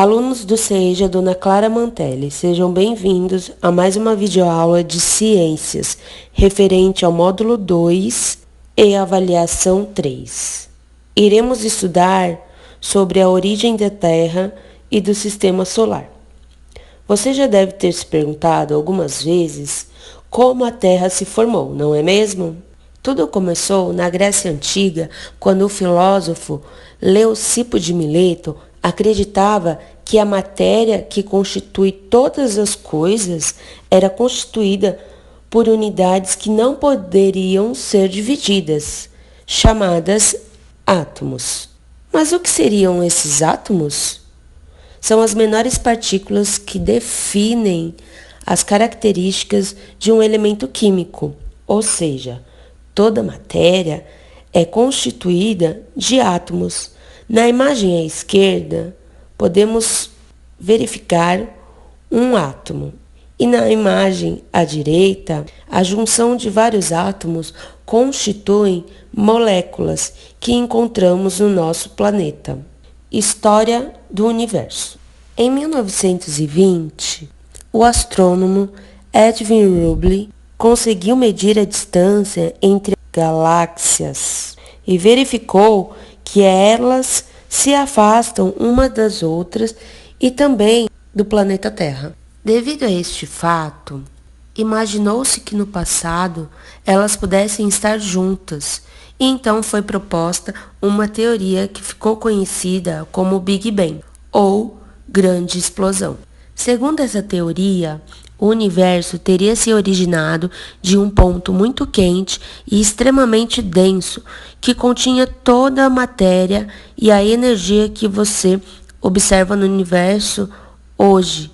Alunos do CEJA Dona Clara Mantelli, sejam bem-vindos a mais uma videoaula de ciências, referente ao módulo 2 e avaliação 3. Iremos estudar sobre a origem da Terra e do Sistema Solar. Você já deve ter se perguntado algumas vezes como a Terra se formou, não é mesmo? Tudo começou na Grécia Antiga, quando o filósofo Leucipo de Mileto acreditava que a matéria que constitui todas as coisas era constituída por unidades que não poderiam ser divididas, chamadas átomos. Mas o que seriam esses átomos? São as menores partículas que definem as características de um elemento químico, ou seja, toda matéria é constituída de átomos. Na imagem à esquerda, podemos verificar um átomo. E na imagem à direita, a junção de vários átomos constituem moléculas que encontramos no nosso planeta. História do universo. Em 1920, o astrônomo Edwin Hubble conseguiu medir a distância entre galáxias e verificou que elas se afastam uma das outras e também do planeta Terra. Devido a este fato, imaginou-se que no passado elas pudessem estar juntas, e então foi proposta uma teoria que ficou conhecida como Big Bang, ou Grande Explosão. Segundo essa teoria, o universo teria se originado de um ponto muito quente e extremamente denso, que continha toda a matéria e a energia que você observa no universo hoje.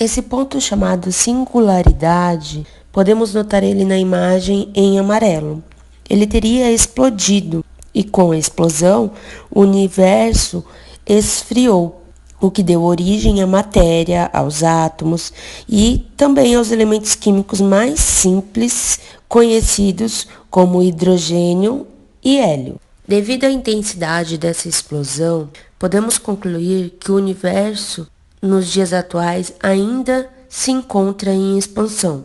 Esse ponto chamado singularidade, podemos notar ele na imagem em amarelo. Ele teria explodido e com a explosão, o universo esfriou, o que deu origem à matéria, aos átomos e também aos elementos químicos mais simples, conhecidos como hidrogênio e hélio. Devido à intensidade dessa explosão, podemos concluir que o universo, nos dias atuais, ainda se encontra em expansão.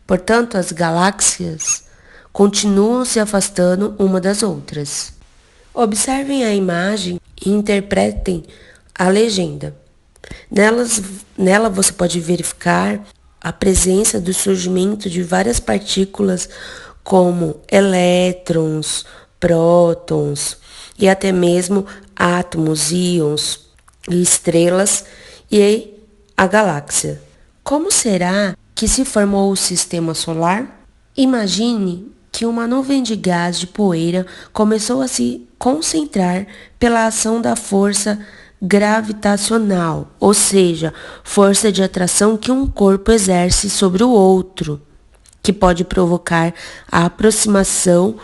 Portanto, as galáxias continuam se afastando uma das outras. Observem a imagem e interpretem a legenda. Nela você pode verificar a presença do surgimento de várias partículas como elétrons, prótons e até mesmo átomos, íons e estrelas e a galáxia. Como será que se formou o sistema solar? Imagine que uma nuvem de gás de poeira começou a se concentrar pela ação da força gravitacional, ou seja, força de atração que um corpo exerce sobre o outro, que pode provocar a aproximação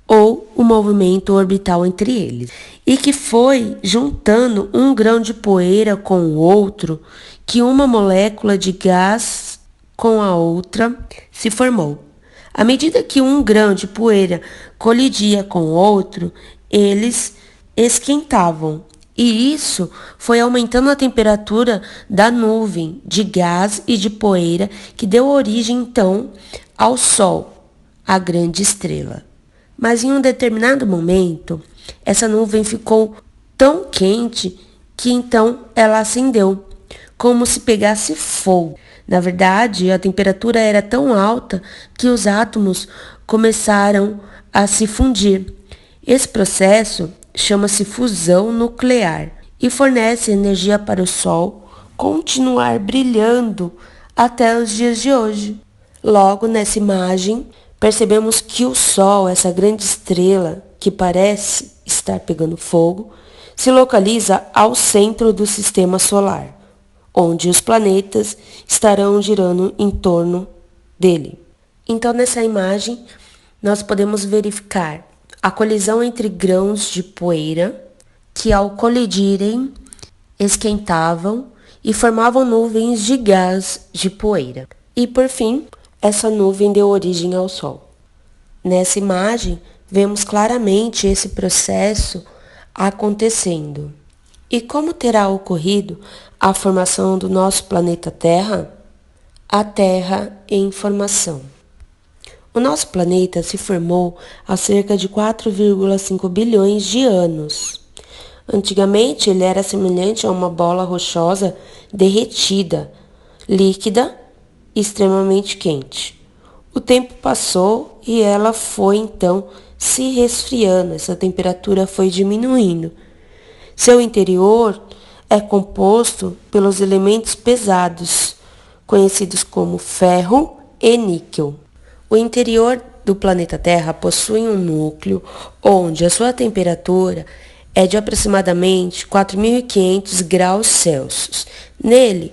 ou o movimento orbital entre eles, e que foi juntando um grão de poeira com o outro que uma molécula de gás com a outra se formou. À medida que um grão de poeira colidia com o outro, eles esquentavam. E isso foi aumentando a temperatura da nuvem de gás e de poeira que deu origem então ao Sol, a grande estrela. Mas em um determinado momento, essa nuvem ficou tão quente que então ela acendeu, como se pegasse fogo. Na verdade, a temperatura era tão alta que os átomos começaram a se fundir. Esse processo chama-se fusão nuclear e fornece energia para o Sol continuar brilhando até os dias de hoje. Logo, nessa imagem, percebemos que o Sol, essa grande estrela que parece estar pegando fogo, se localiza ao centro do sistema solar, onde os planetas estarão girando em torno dele. Então, nessa imagem, nós podemos verificar a colisão entre grãos de poeira que, ao colidirem, esquentavam e formavam nuvens de gás de poeira. E, por fim, essa nuvem deu origem ao Sol. Nessa imagem, vemos claramente esse processo acontecendo. E como terá ocorrido a formação do nosso planeta Terra? A Terra em formação. O nosso planeta se formou há cerca de 4,5 bilhões de anos. Antigamente, ele era semelhante a uma bola rochosa derretida, líquida e extremamente quente. O tempo passou e ela foi então se resfriando, essa temperatura foi diminuindo. Seu interior é composto pelos elementos pesados, conhecidos como ferro e níquel. O interior do planeta Terra possui um núcleo onde a sua temperatura é de aproximadamente 4.500 graus Celsius. Nele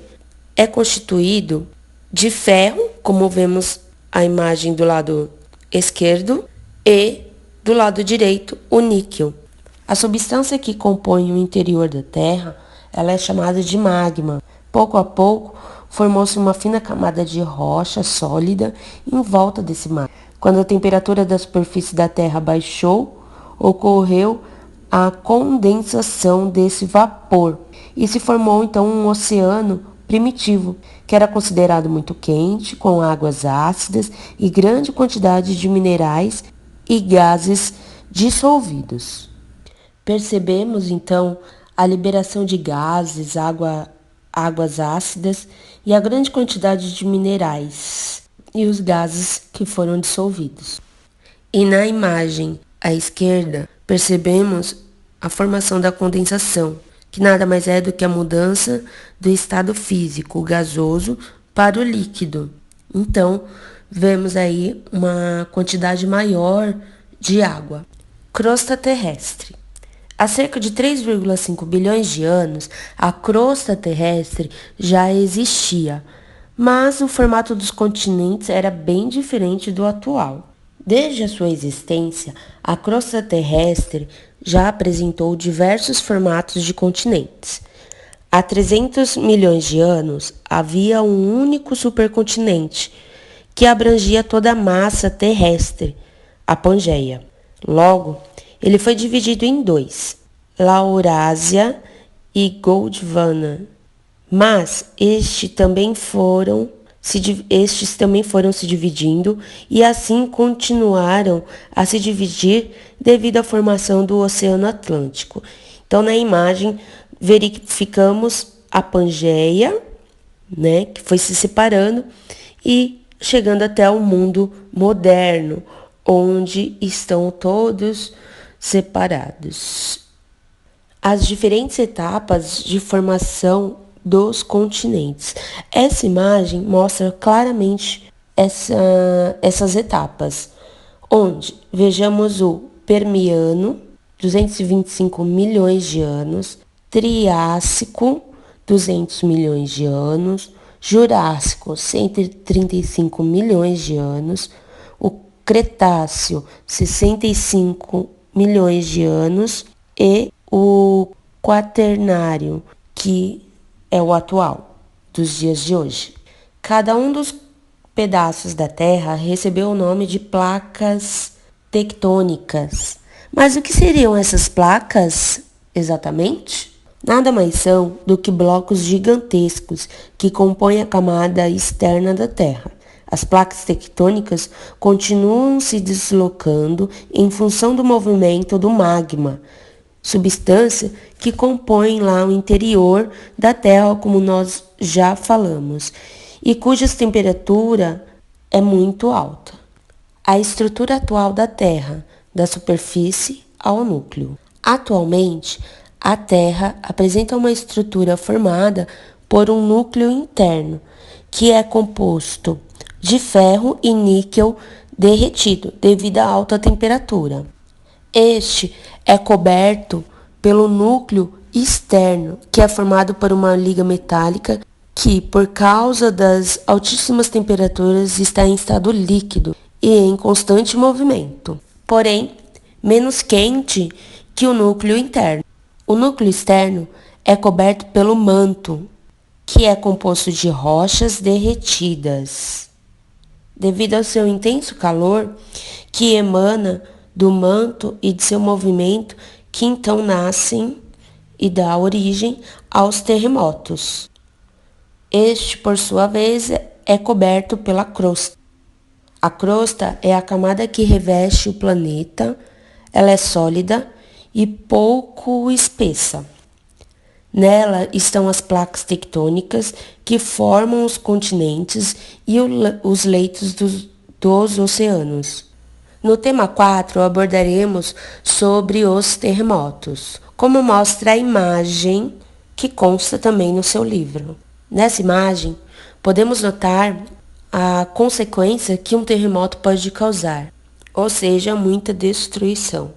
é constituído de ferro, como vemos a imagem do lado esquerdo, e do lado direito o níquel. A substância que compõe o interior da Terra, ela é chamada de magma. Pouco a pouco, formou-se uma fina camada de rocha sólida em volta desse magma. Quando a temperatura da superfície da Terra baixou, ocorreu a condensação desse vapor e se formou então um oceano primitivo, que era considerado muito quente, com águas ácidas e grande quantidade de minerais e gases dissolvidos. Percebemos então a liberação de gases, águas ácidas e a grande quantidade de minerais e os gases que foram dissolvidos. E na imagem à esquerda, percebemos a formação da condensação, que nada mais é do que a mudança do estado físico gasoso para o líquido. Então, vemos aí uma quantidade maior de água. Crosta terrestre. Há cerca de 3,5 bilhões de anos, a crosta terrestre já existia, mas o formato dos continentes era bem diferente do atual. Desde a sua existência, a crosta terrestre já apresentou diversos formatos de continentes. Há 300 milhões de anos, havia um único supercontinente, que abrangia toda a massa terrestre, a Pangeia. Logo, ele foi dividido em dois, Laurásia e Gondwana, mas estes também foram se dividindo e assim continuaram a se dividir devido à formação do Oceano Atlântico. Então, na imagem, verificamos a Pangeia, que foi se separando e chegando até o mundo moderno, onde estão todos separados. As diferentes etapas de formação dos continentes. Essa imagem mostra claramente essas etapas, onde vejamos o Permiano, 225 milhões de anos, Triássico, 200 milhões de anos, Jurássico, 135 milhões de anos, o Cretáceo, 65 milhões de anos e o Quaternário, que é o atual, dos dias de hoje. Cada um dos pedaços da Terra recebeu o nome de placas tectônicas. Mas o que seriam essas placas exatamente? Nada mais são do que blocos gigantescos que compõem a camada externa da Terra. As placas tectônicas continuam se deslocando em função do movimento do magma, substância que compõe lá o interior da Terra, como nós já falamos, e cuja temperatura é muito alta. A estrutura atual da Terra, da superfície ao núcleo. Atualmente, a Terra apresenta uma estrutura formada por um núcleo interno, que é composto de ferro e níquel derretido devido à alta temperatura. Este é coberto pelo núcleo externo, que é formado por uma liga metálica que, por causa das altíssimas temperaturas, está em estado líquido e em constante movimento, porém menos quente que o núcleo interno. O núcleo externo é coberto pelo manto, que é composto de rochas derretidas. Devido ao seu intenso calor que emana do manto e de seu movimento, que então nascem e dá origem aos terremotos. Este, por sua vez, é coberto pela crosta. A crosta é a camada que reveste o planeta. Ela é sólida e pouco espessa. Nela estão as placas tectônicas que formam os continentes e os leitos dos oceanos. No tema 4, abordaremos sobre os terremotos, como mostra a imagem que consta também no seu livro. Nessa imagem, podemos notar a consequência que um terremoto pode causar, ou seja, muita destruição.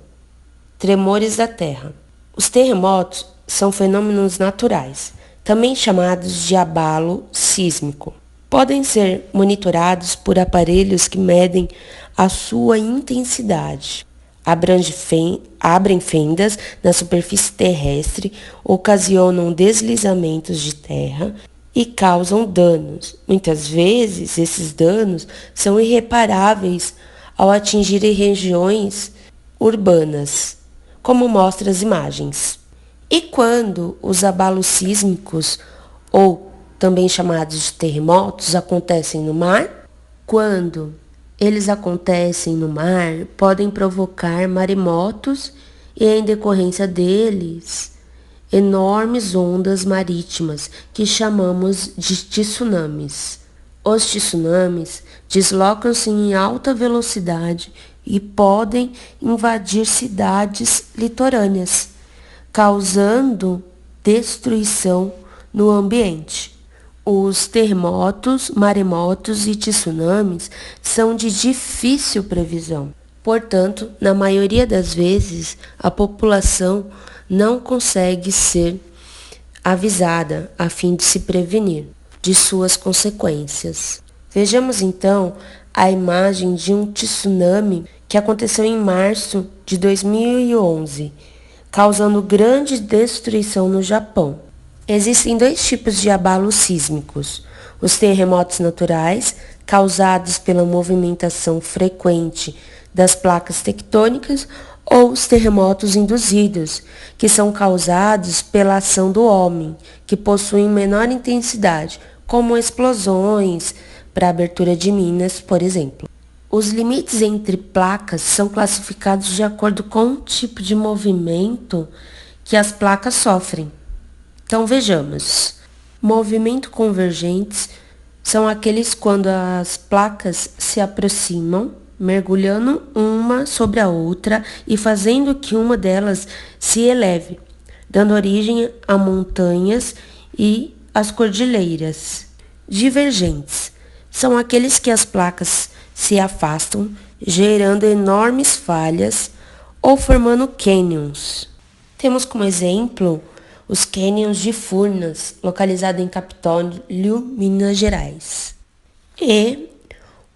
Tremores da Terra. Os terremotos são fenômenos naturais, também chamados de abalo sísmico. Podem ser monitorados por aparelhos que medem a sua intensidade. Abrem fendas na superfície terrestre, ocasionam deslizamentos de terra e causam danos. Muitas vezes, esses danos são irreparáveis ao atingirem regiões urbanas, como mostram as imagens. E quando os abalos sísmicos, ou também chamados de terremotos, acontecem no mar? Quando eles acontecem no mar, podem provocar maremotos e, em decorrência deles, enormes ondas marítimas que chamamos de tsunamis. Os tsunamis deslocam-se em alta velocidade e podem invadir cidades litorâneas, causando destruição no ambiente. Os terremotos, maremotos e tsunamis são de difícil previsão. Portanto, na maioria das vezes, a população não consegue ser avisada a fim de se prevenir de suas consequências. Vejamos então a imagem de um tsunami que aconteceu em março de 2011, causando grande destruição no Japão. Existem dois tipos de abalos sísmicos: os terremotos naturais, causados pela movimentação frequente das placas tectônicas, ou os terremotos induzidos, que são causados pela ação do homem, que possuem menor intensidade, como explosões para abertura de minas, por exemplo. Os limites entre placas são classificados de acordo com o tipo de movimento que as placas sofrem. Então vejamos. Movimento convergentes são aqueles quando as placas se aproximam, mergulhando uma sobre a outra e fazendo que uma delas se eleve, dando origem a montanhas e as cordilheiras. Divergentes são aqueles que as placas se afastam, gerando enormes falhas ou formando cânions. Temos como exemplo os cânions de Furnas, localizado em Capitólio, Minas Gerais. E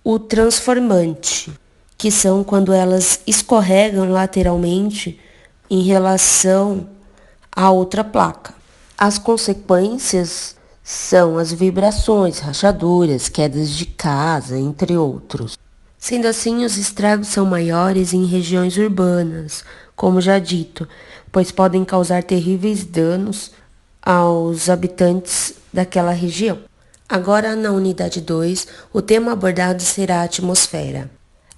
o transformante, que são quando elas escorregam lateralmente em relação a outra placa. As consequências são as vibrações, rachaduras, quedas de casa, entre outros. Sendo assim, os estragos são maiores em regiões urbanas, como já dito, pois podem causar terríveis danos aos habitantes daquela região. Agora, na unidade 2, o tema abordado será a atmosfera.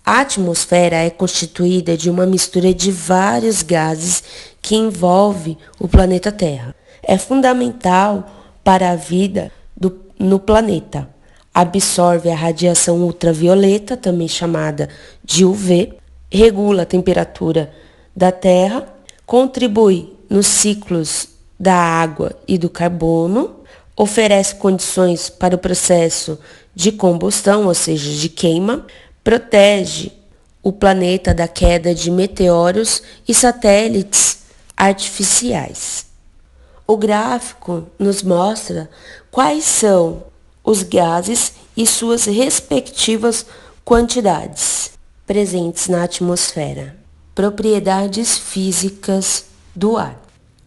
A atmosfera é constituída de uma mistura de vários gases que envolve o planeta Terra. É fundamental para a vida no planeta. Absorve a radiação ultravioleta, também chamada de UV, regula a temperatura da Terra, contribui nos ciclos da água e do carbono, oferece condições para o processo de combustão, ou seja, de queima, protege o planeta da queda de meteoros e satélites artificiais. O gráfico nos mostra quais são os gases e suas respectivas quantidades presentes na atmosfera. Propriedades físicas do ar.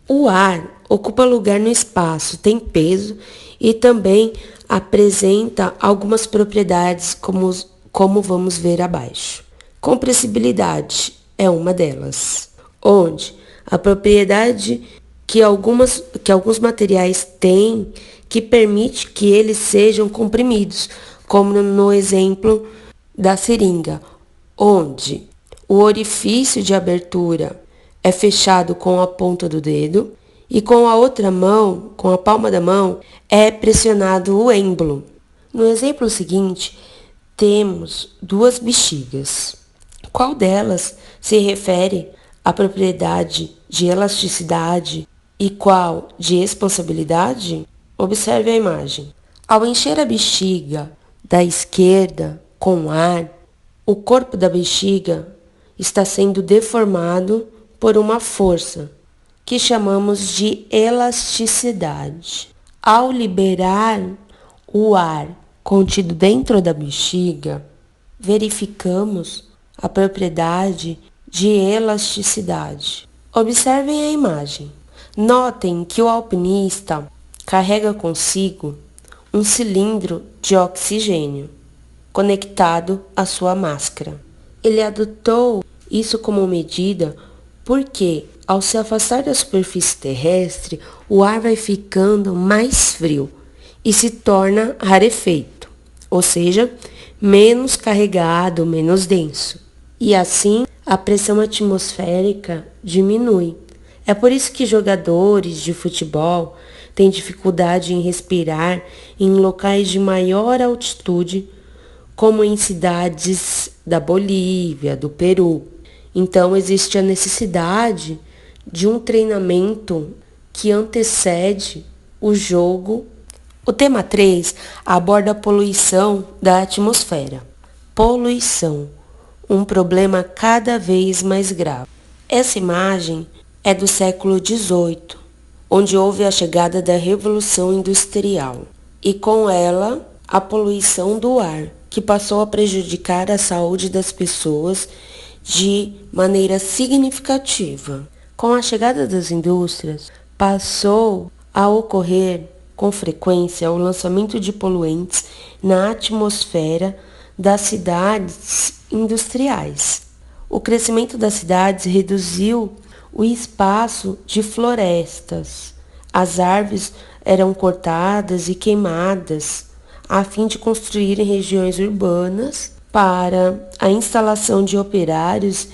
O ar ocupa lugar no espaço, tem peso e também apresenta algumas propriedades como vamos ver abaixo. Compressibilidade é uma delas, onde a propriedade que alguns materiais têm que permite que eles sejam comprimidos, como no exemplo da seringa, onde o orifício de abertura é fechado com a ponta do dedo e com a outra mão, com a palma da mão, é pressionado o êmbolo. No exemplo seguinte, temos duas bexigas. Qual delas se refere à propriedade de elasticidade e qual de expansibilidade? Observe a imagem. Ao encher a bexiga da esquerda com ar, o corpo da bexiga está sendo deformado por uma força que chamamos de elasticidade. Ao liberar o ar contido dentro da bexiga, verificamos a propriedade de elasticidade. Observem a imagem. Notem que o alpinista carrega consigo um cilindro de oxigênio conectado à sua máscara. Ele adotou isso como medida porque, ao se afastar da superfície terrestre, o ar vai ficando mais frio e se torna rarefeito, ou seja, menos carregado, menos denso. E assim, a pressão atmosférica diminui. É por isso que jogadores de futebol têm dificuldade em respirar em locais de maior altitude, como em cidades da Bolívia, do Peru. Então, existe a necessidade de um treinamento que antecede o jogo. O tema 3 aborda a poluição da atmosfera. Poluição, um problema cada vez mais grave. Essa imagem é do século XVIII, onde houve a chegada da Revolução Industrial, e com ela a poluição do ar, que passou a prejudicar a saúde das pessoas de maneira significativa. Com a chegada das indústrias, passou a ocorrer com frequência o lançamento de poluentes na atmosfera das cidades industriais. O crescimento das cidades reduziu o espaço de florestas. As árvores eram cortadas e queimadas a fim de construir em regiões urbanas para a instalação de operários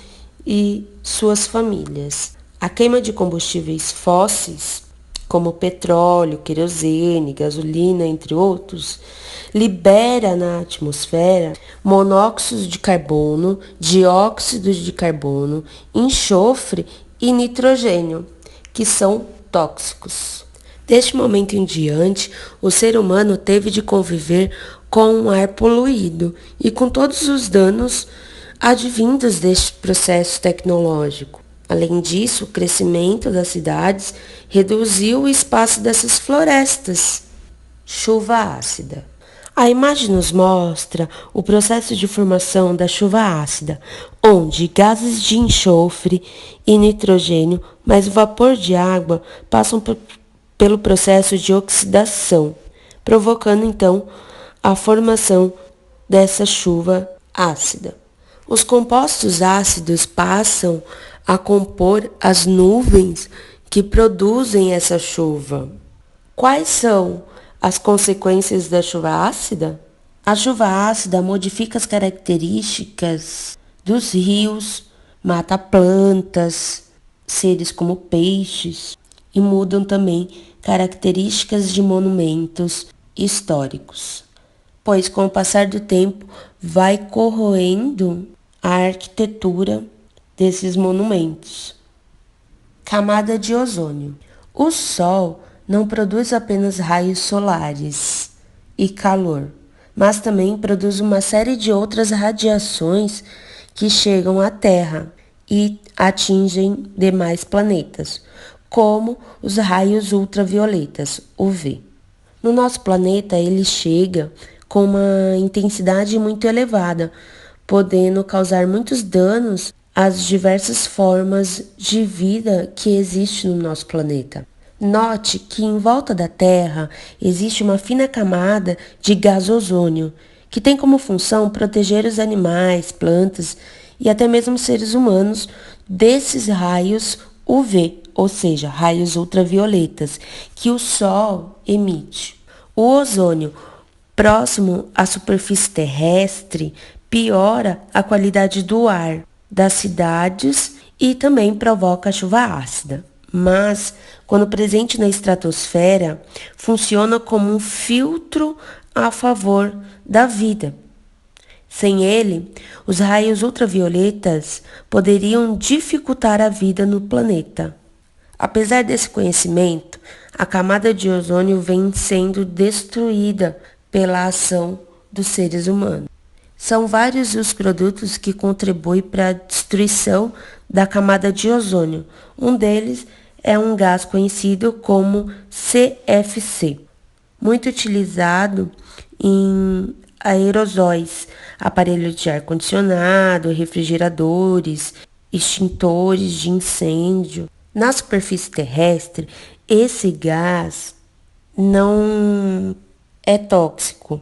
e suas famílias. A queima de combustíveis fósseis, como petróleo, querosene, gasolina, entre outros, libera na atmosfera monóxido de carbono, dióxido de carbono, enxofre e nitrogênio, que são tóxicos. Deste momento em diante, o ser humano teve de conviver com um ar poluído e com todos os danos advindos deste processo tecnológico. Além disso, o crescimento das cidades reduziu o espaço dessas florestas. Chuva ácida. A imagem nos mostra o processo de formação da chuva ácida, onde gases de enxofre e nitrogênio, mais o vapor de água, passam pelo processo de oxidação, provocando então a formação dessa chuva ácida. Os compostos ácidos passam a compor as nuvens que produzem essa chuva. Quais são as consequências da chuva ácida? A chuva ácida modifica as características dos rios, mata plantas, seres como peixes, e mudam também características de monumentos históricos, pois com o passar do tempo vai corroendo a arquitetura desses monumentos. Camada de ozônio. O Sol não produz apenas raios solares e calor, mas também produz uma série de outras radiações que chegam à Terra e atingem demais planetas, como os raios ultravioletas, UV. No nosso planeta, ele chega com uma intensidade muito elevada, podendo causar muitos danos às diversas formas de vida que existem no nosso planeta. Note que em volta da Terra existe uma fina camada de gás ozônio, que tem como função proteger os animais, plantas e até mesmo seres humanos desses raios UV, ou seja, raios ultravioletas, que o Sol emite. O ozônio, próximo à superfície terrestre, piora a qualidade do ar das cidades e também provoca chuva ácida. Mas, quando presente na estratosfera, funciona como um filtro a favor da vida. Sem ele, os raios ultravioletas poderiam dificultar a vida no planeta. Apesar desse conhecimento, a camada de ozônio vem sendo destruída pela ação dos seres humanos. São vários os produtos que contribuem para a destruição da camada de ozônio. Um deles é um gás conhecido como CFC, muito utilizado em aerosóis, aparelhos de ar-condicionado, refrigeradores, extintores de incêndio. Na superfície terrestre, esse gás não é tóxico.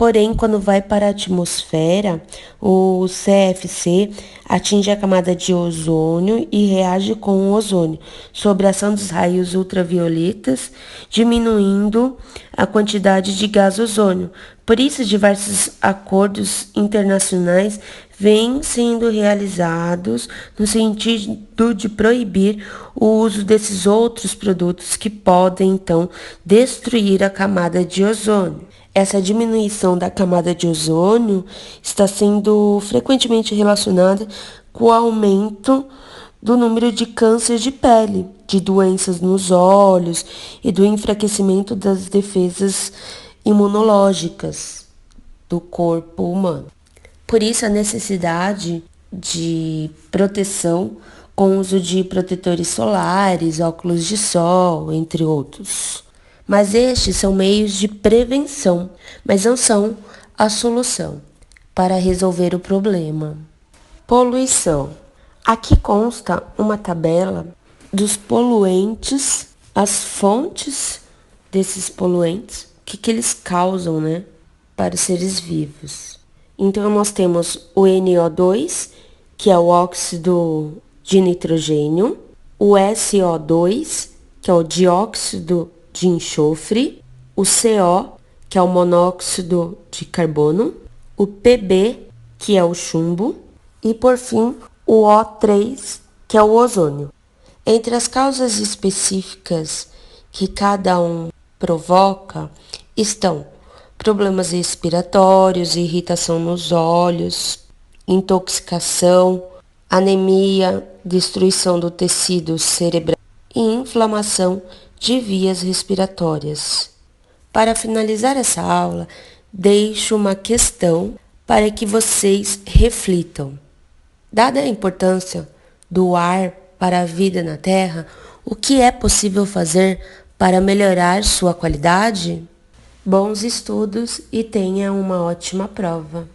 Porém, quando vai para a atmosfera, o CFC atinge a camada de ozônio e reage com o ozônio, sob a ação dos raios ultravioletas, diminuindo a quantidade de gás ozônio. Por isso, diversos acordos internacionais vêm sendo realizados no sentido de proibir o uso desses outros produtos que podem, então, destruir a camada de ozônio. Essa diminuição da camada de ozônio está sendo frequentemente relacionada com o aumento do número de cânceres de pele, de doenças nos olhos e do enfraquecimento das defesas imunológicas do corpo humano. Por isso, a necessidade de proteção com o uso de protetores solares, óculos de sol, entre outros. Mas estes são meios de prevenção, mas não são a solução para resolver o problema. Poluição. Aqui consta uma tabela dos poluentes, as fontes desses poluentes, o que eles causam, para os seres vivos. Então, nós temos o NO2, que é o óxido de nitrogênio, o SO2, que é o dióxido de enxofre, o CO, que é o monóxido de carbono, o PB, que é o chumbo, e por fim o O3, que é o ozônio. Entre as causas específicas que cada um provoca estão problemas respiratórios, irritação nos olhos, intoxicação, anemia, destruição do tecido cerebral e inflamação de vias respiratórias. Para finalizar essa aula, deixo uma questão para que vocês reflitam. Dada a importância do ar para a vida na Terra, o que é possível fazer para melhorar sua qualidade? Bons estudos e tenha uma ótima prova!